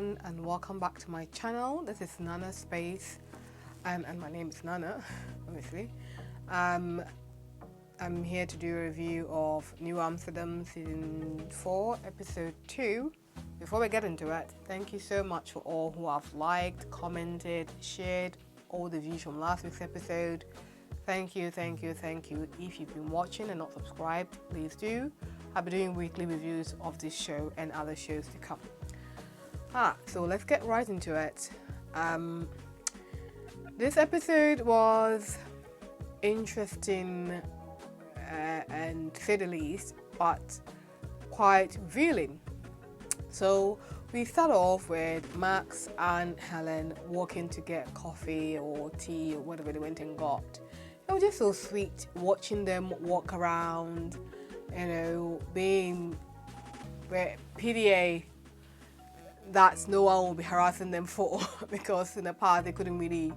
everyone, and welcome back to my channel. This is Nana Space, and my name is Nana, obviously. I'm here to do a review of NewAmsterdam Season 4, Episode 2. Before we get into it, thank you so much for all who have liked, commented, shared all the views from last week's episode. Thank you. If you've been watching and not subscribed, please do. I'll be doing weekly reviews of this show and other shows to come. So let's get right into it. This episode was interesting and to say the least, but quite revealing. So we start off with Max and Helen walking to get coffee or tea or whatever they went and got. It was just so sweet watching them walk around, being PDA that no one will be harassing them for because in the past they couldn't really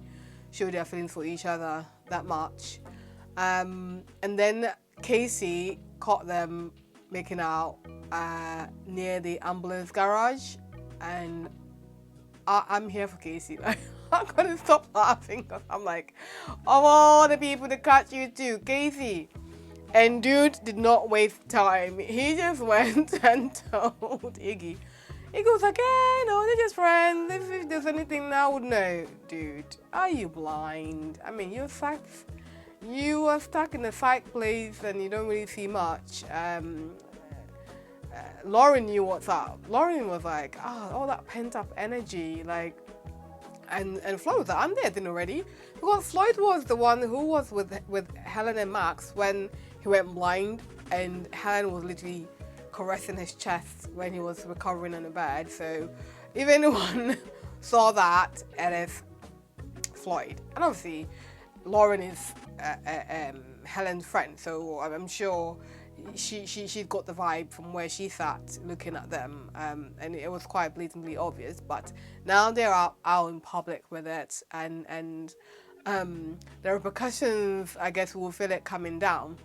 show their feelings for each other that much. And then Casey caught them making out near the ambulance garage, and I'm here for Casey. I couldn't stop laughing because I'm like, of all the people to catch you too, Casey. And dude did not waste time. He just went and told Iggy. He goes like, no, they're just friends. If there's anything I would know. Dude, are you blind? I mean, you are stuck in a psych place and you don't really see much. Lauren knew what's up. Lauren was like, all that pent up energy, like, and Floyd was like, I'm there then already. Because Floyd was the one who was with Helen and Max when he went blind, and Helen was literally caressing his chest when he was recovering on the bed. So if anyone saw that, it is Floyd. And obviously, Lauren is Helen's friend, so I'm sure she got the vibe from where she sat looking at them, and it was quite blatantly obvious. But now they're out in public with it, and the repercussions, I guess, we'll feel it coming down.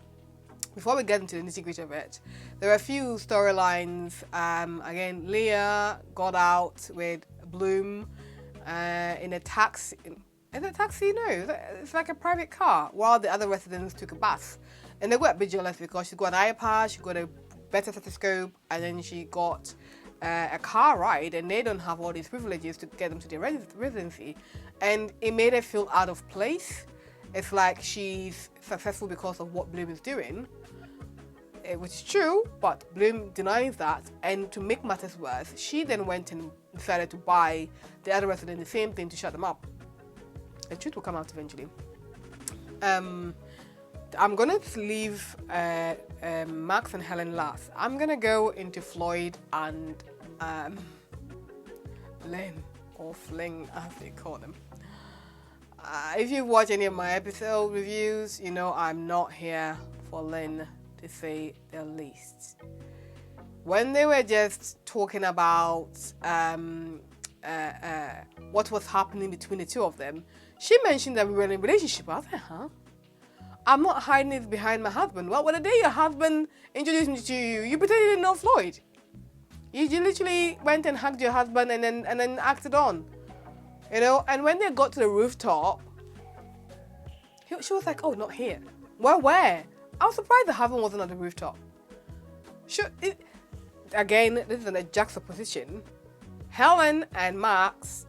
Before we get into the nitty-gritty of it, there are a few storylines. Again, Leah got out with Bloom in a taxi. Is it a taxi? No, it's like a private car, while the other residents took a bus. And they got a bit jealous because she got an iPad, she got a better stethoscope, and then she got a car ride, and they don't have all these privileges to get them to their residency. And it made her feel out of place. It's like she's successful because of what Bloom is doing, which is true, but Bloom denies that. And to make matters worse, she then went and decided to buy the other resident the same thing to shut them up. The truth will come out eventually. I'm gonna leave Max and Helen last. I'm gonna go into Floyd and Lyn, or Fling as they call them. If you watch any of my episode reviews, you know I'm not here for Lyn, to say the least. When they were just talking about what was happening between the two of them, she mentioned that we were in a relationship. I was like, huh? I'm not hiding it behind my husband. Well, the day your husband introduced me to you, you pretended you didn't know Floyd. You literally went and hugged your husband and then acted on. And when they got to the rooftop, she was like, oh, not here. Well, where? I was surprised the husband wasn't on the rooftop. Again, this is a juxtaposition. Helen and Max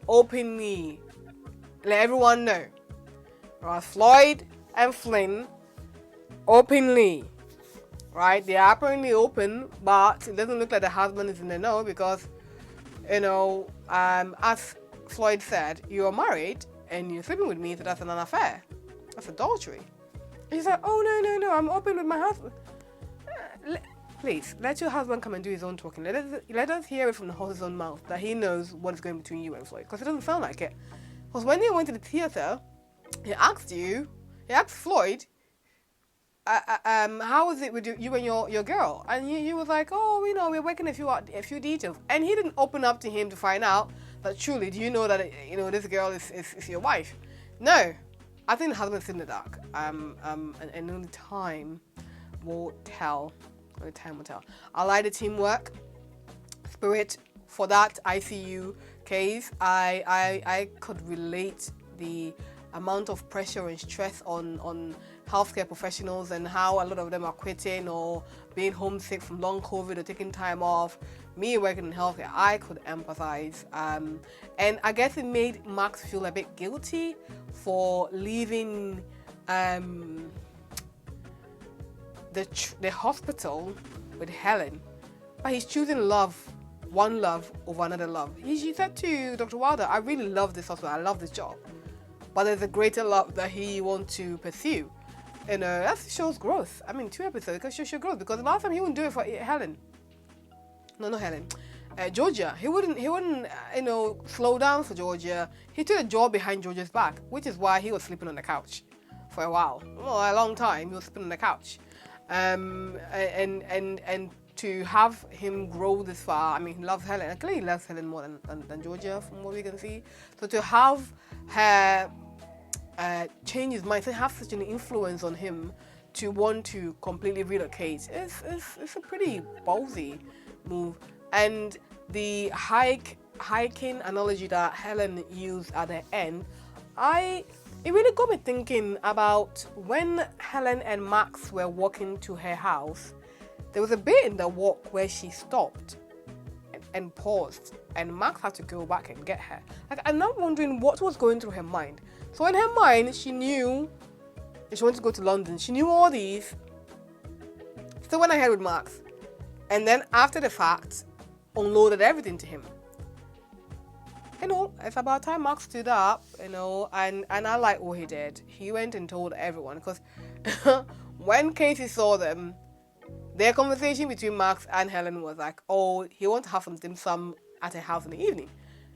openly let everyone know. Whereas Floyd and Flynn openly, right? They are apparently open, but it doesn't look like the husband is in the know because, as Floyd said, you're married and you're sleeping with me, so that's an affair. That's adultery. And she's like, oh, no, I'm open with my husband. Please, let your husband come and do his own talking. Let us hear it from the horse's own mouth that he knows what is going between you and Floyd, because it doesn't sound like it. Because when they went to the theater, he asked Floyd, how is it with you and your girl? And he was like, we're working a few details. And he didn't open up to him to find out that truly, do you know that, this girl is your wife? No. I think the husband's in the dark. And only time will tell. I like the teamwork. Spirit for that ICU case, I could relate the amount of pressure and stress on healthcare professionals and how a lot of them are quitting or being homesick from long COVID or taking time off. Me working in healthcare, I could empathize. And I guess it made Max feel a bit guilty for leaving the hospital with Helen. But he's choosing one love over another love. He said to Dr. Wilder, I really love this hospital, I love this job. But there's a greater love that he wants to pursue. And that shows growth. I mean, 2 episodes, it shows growth. Because last time he wouldn't do it for Helen. No, not Helen. Georgia. He wouldn't, slow down for Georgia. He took a job behind Georgia's back, which is why he was sleeping on the couch for a while. Well, a long time, he was sleeping on the couch. And to have him grow this far, I mean, he loves Helen. Clearly he loves Helen more than Georgia, from what we can see. So to have her change his mind, to have such an influence on him to want to completely relocate, it's a pretty ballsy move. And the hiking analogy that Helen used at the end, it really got me thinking about when Helen and Max were walking to her house. There was a bit in the walk where she stopped and paused, and Max had to go back and get her. Like, I'm now wondering what was going through her mind. So in her mind, she knew she wanted to go to London. She knew all these. Still went ahead with Max. And then after the fact, unloaded everything to him. It's about time Max stood up, and I like what he did. He went and told everyone, because when Casey saw them, their conversation between Max and Helen was like, oh, he wants to have some dim sum at her house in the evening.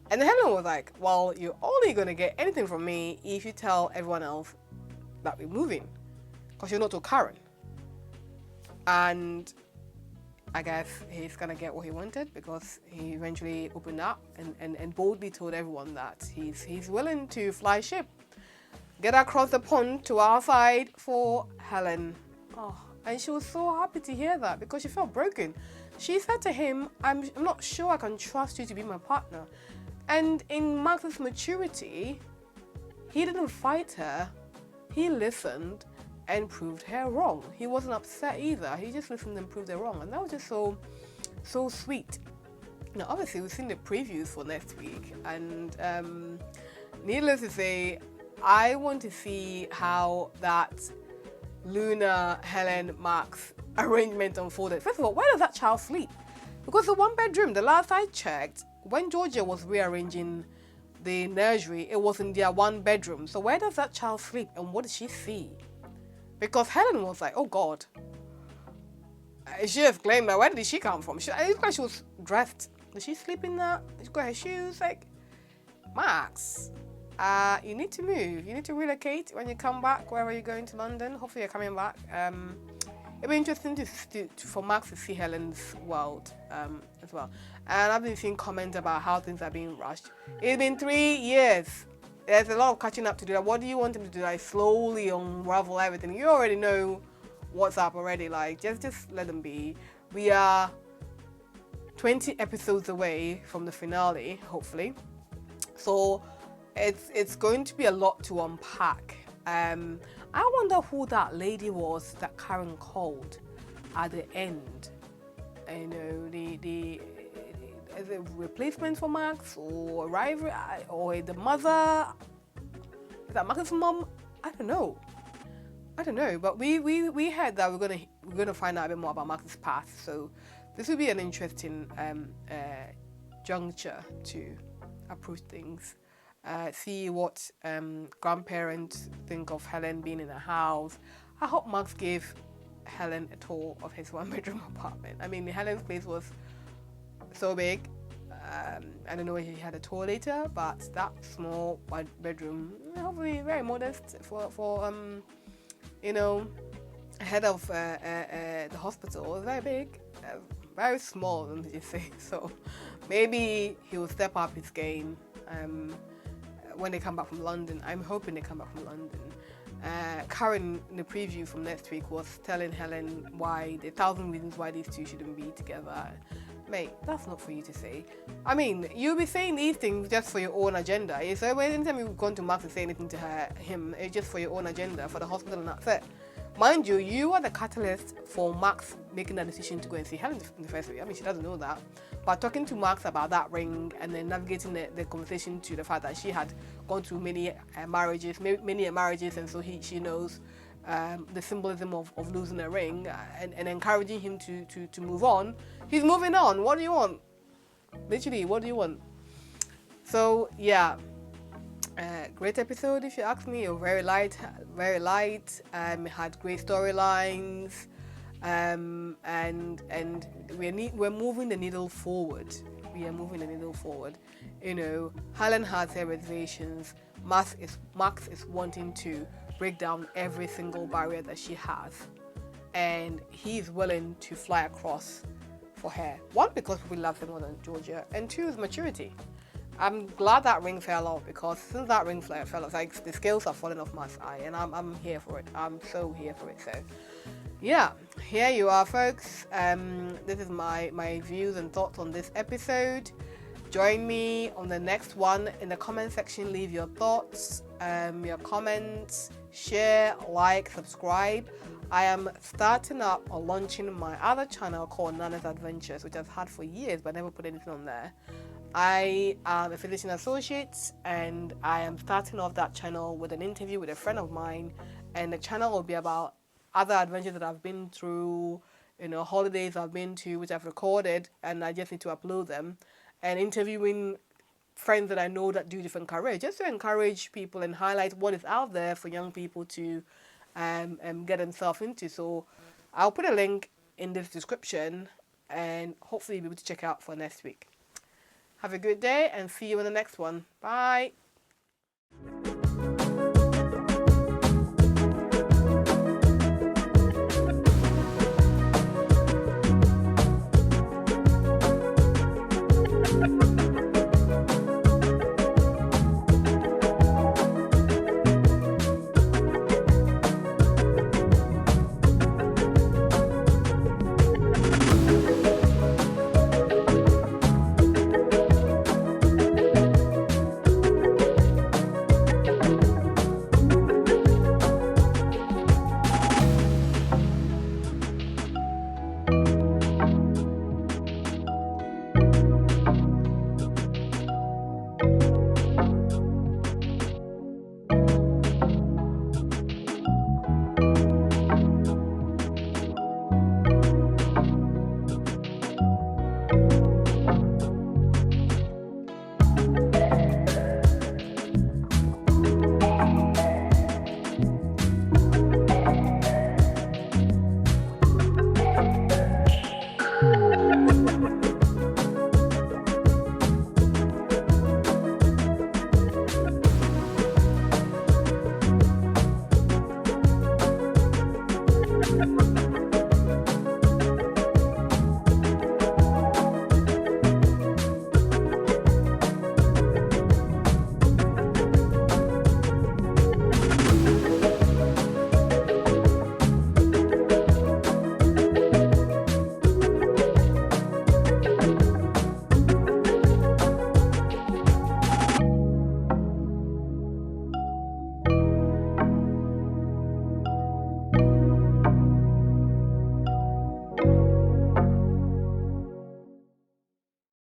And Helen was like, well, you're only going to get anything from me if you tell everyone else that we're moving, because you're not to Karen. And I guess he's going to get what he wanted, because he eventually opened up and boldly told everyone that he's willing to fly ship, get across the pond to our side for Helen. Oh, and she was so happy to hear that, because she felt broken. She said to him, I'm not sure I can trust you to be my partner. And in Max's maturity, he didn't fight her. He listened and proved her wrong. He wasn't upset either. He just listened and proved her wrong. And that was just so sweet. Now, obviously, we've seen the previews for next week. And needless to say, I want to see how that Luna, Helen, Max arrangement unfolded. First of all, where does that child sleep? Because the 1-bedroom, the last I checked, when Georgia was rearranging the nursery, it was in their 1-bedroom. So where does that child sleep, and what did she see? Because Helen was like, oh God. She exclaimed, like, where did she come from? It looked like she was dressed. Did she sleep in that? Did she got her shoes? Like, Max, you need to move. You need to relocate when you come back, wherever you're going to London. Hopefully you're coming back. It'll be interesting for Max to see Helen's world as well. And I've been seeing comments about how things are being rushed. It's been 3 years. There's a lot of catching up to do. What do you want him to do? Like, slowly unravel everything. You already know what's up already. Like, just let them be. We are 20 episodes away from the finale, hopefully. So it's going to be a lot to unpack. I wonder who that lady was that Karen called at the end. Is it a replacement for Max, or a rival, or the mother? Is that Max's mom? I don't know. But we heard that we're gonna find out a bit more about Max's past. So this will be an interesting juncture to approach things. See what grandparents think of Helen being in a house. I hope Max gave Helen a tour of his 1-bedroom apartment. I mean, Helen's place was so big. I don't know if he had a tour later, but that small 1-bedroom, hopefully very modest for head of the hospital. It was very big, very small, let me just say. So maybe he will step up his game when they come back from London. I'm hoping they come back from London. Karen, in the preview from next week, was telling Helen why the 1,000 reasons why these two shouldn't be together. Mate, that's not for you to say. I mean, you'll be saying these things just for your own agenda. So anytime you've gone to Max and say anything to him, it's just for your own agenda, for the hospital, and that's it. Mind you, you are the catalyst for Max making that decision to go and see Helen in the first place. I mean, she doesn't know that. But talking to Max about that ring and then navigating the conversation to the fact that she had gone through many marriages, and so she knows the symbolism of losing a ring, and encouraging him to move on. He's moving on. What do you want? Literally, what do you want? So yeah, great episode if you ask me. Very light, very light. It had great storylines, and we're moving the needle forward. We are moving the needle forward. You know, Helen has her reservations. Max is wanting to break down every single barrier that she has, and he's willing to fly across for her. One, because we love him more than Georgia, and two, is maturity. I'm glad that ring fell off, because since that ring fell off, like, the scales are falling off Max's eye, and I'm here for it. I'm so here for it. So yeah, here you are, folks. This is my views and thoughts on this episode. Join me on the next one. In the comment section, leave your thoughts, your comments, share, like, subscribe. I am starting up or launching my other channel called Nana's Adventures, which I've had for years but never put anything on there. I am a physician associate, and I am starting off that channel with an interview with a friend of mine, and the channel will be about other adventures that I've been through, you know, holidays I've been to, which I've recorded, and I just need to upload them, and interviewing friends that I know that do different careers, just to encourage people and highlight what is out there for young people to get themselves into. So I'll put a link in this description, and hopefully you'll be able to check out for next week. Have a good day, and see you in the next one. Bye.